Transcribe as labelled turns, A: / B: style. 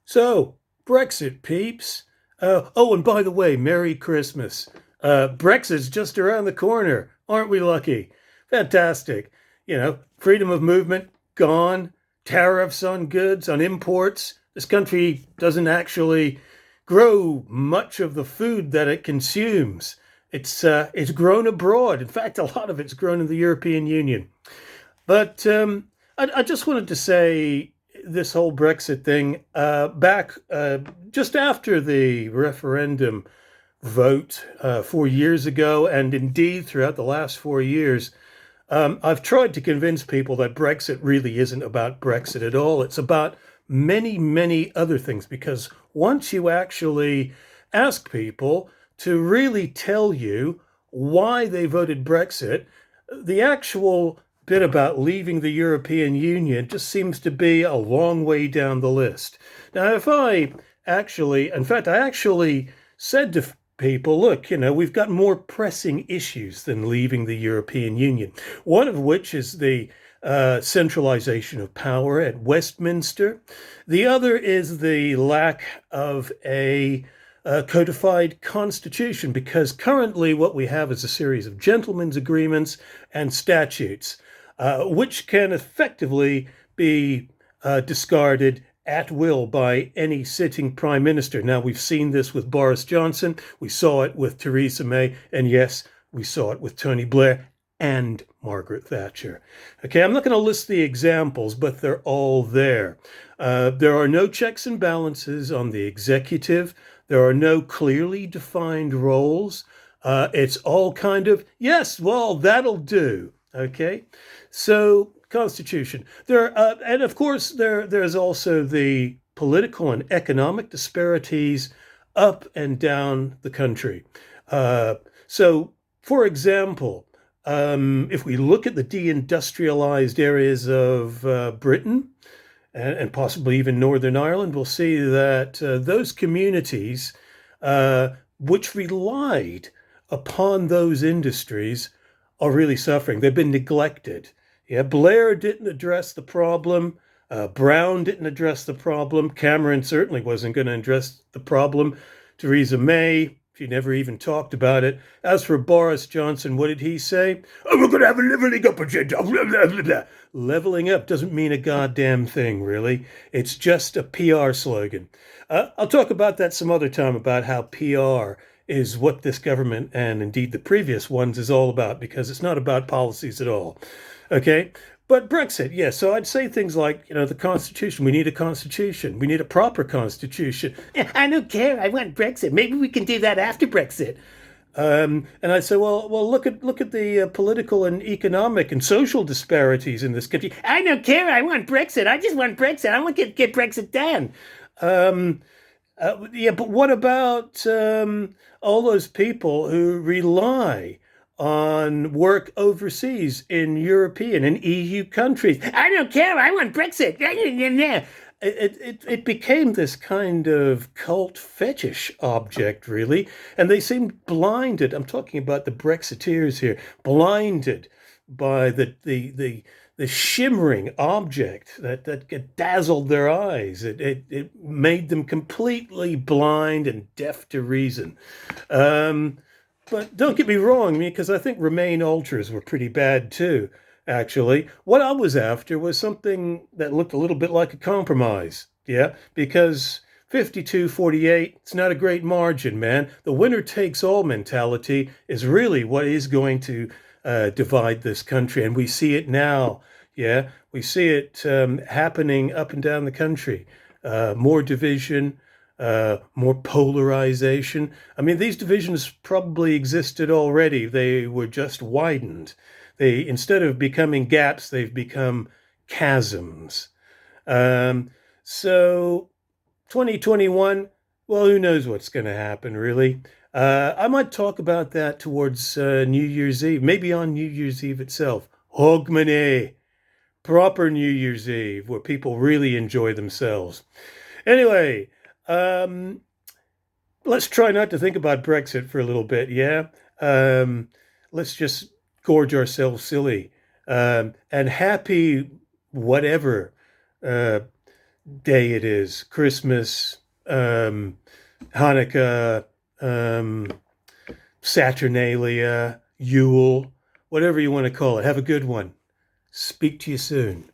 A: So, Brexit peeps. Oh, and by the way, Merry Christmas. Brexit's just around the corner. Aren't we lucky? Fantastic. Freedom of movement gone, tariffs on goods, on imports. This country doesn't actually grow much of the food that it consumes. It's grown abroad. In fact, a lot of it's grown in the European Union. But I just wanted to say this whole Brexit thing back just after the referendum vote 4 years ago, and indeed throughout the last 4 years, I've tried to convince people that Brexit really isn't about Brexit at all. It's about many, many other things, because once you actually ask people to really tell you why they voted Brexit, the actual bit about leaving the European Union just seems to be a long way down the list. Now, if I actually, in fact, I actually said to people, look, we've got more pressing issues than leaving the European Union. One of which is the centralization of power at Westminster. The other is the lack of a codified constitution, because currently what we have is a series of gentlemen's agreements and statutes, which can effectively be discarded at will by any sitting prime minister. Now, we've seen this with Boris Johnson, we saw it with Theresa May, and yes, we saw it with Tony Blair and Margaret Thatcher. Okay, I'm not going to list the examples, but they're all there. There are no checks and balances on the executive. There are no clearly defined roles. It's all kind of, yes, well, that'll do. Okay, so Constitution. And of course, there's also the political and economic disparities up and down the country. So, for example, if we look at the deindustrialized areas of Britain and possibly even Northern Ireland, we'll see that those communities which relied upon those industries are really suffering. They've been neglected. Yeah, Blair didn't address the problem. Brown didn't address the problem. Cameron certainly wasn't going to address the problem. Theresa May, she never even talked about it. As for Boris Johnson, what did he say? Oh, we're going to have a leveling up agenda. Blah, blah, blah, blah. Leveling up doesn't mean a goddamn thing, really. It's just a PR slogan. I'll talk about that some other time, about how PR is what this government, and indeed the previous ones, is all about, because it's not about policies at all. Okay? But Brexit, yeah. So I'd say things like, the Constitution. We need a Constitution. We need a proper Constitution. I don't care. I want Brexit. Maybe we can do that after Brexit. And I'd say, well, look at the political and economic and social disparities in this country. I don't care. I want Brexit. I just want Brexit. I want to get Brexit done. Yeah, but what about all those people who rely on work overseas in European and EU countries? I don't care. I want Brexit. It became this kind of cult fetish object, really, and they seemed blinded. I'm talking about the Brexiteers here, blinded by the shimmering object that dazzled their eyes. It made them completely blind and deaf to reason. But don't get me wrong, because I think Remain ultras were pretty bad too, actually. What I was after was something that looked a little bit like a compromise. Yeah, because 52-48, it's not a great margin, man. The winner takes all mentality is really what is going to divide this country. And we see it now. Yeah, we see it happening up and down the country. More division, more polarization. I mean, these divisions probably existed already. They were just widened. Instead of becoming gaps, they've become chasms. So 2021, well, who knows what's going to happen, really. I might talk about that towards New Year's Eve, maybe on New Year's Eve itself. Hogmanay, proper New Year's Eve, where people really enjoy themselves. Anyway, let's try not to think about Brexit for a little bit, yeah? Let's just gorge ourselves silly. And happy whatever day it is. Christmas, Hanukkah, um, Saturnalia, Yule, whatever you want to call it. Have a good one. Speak to you soon.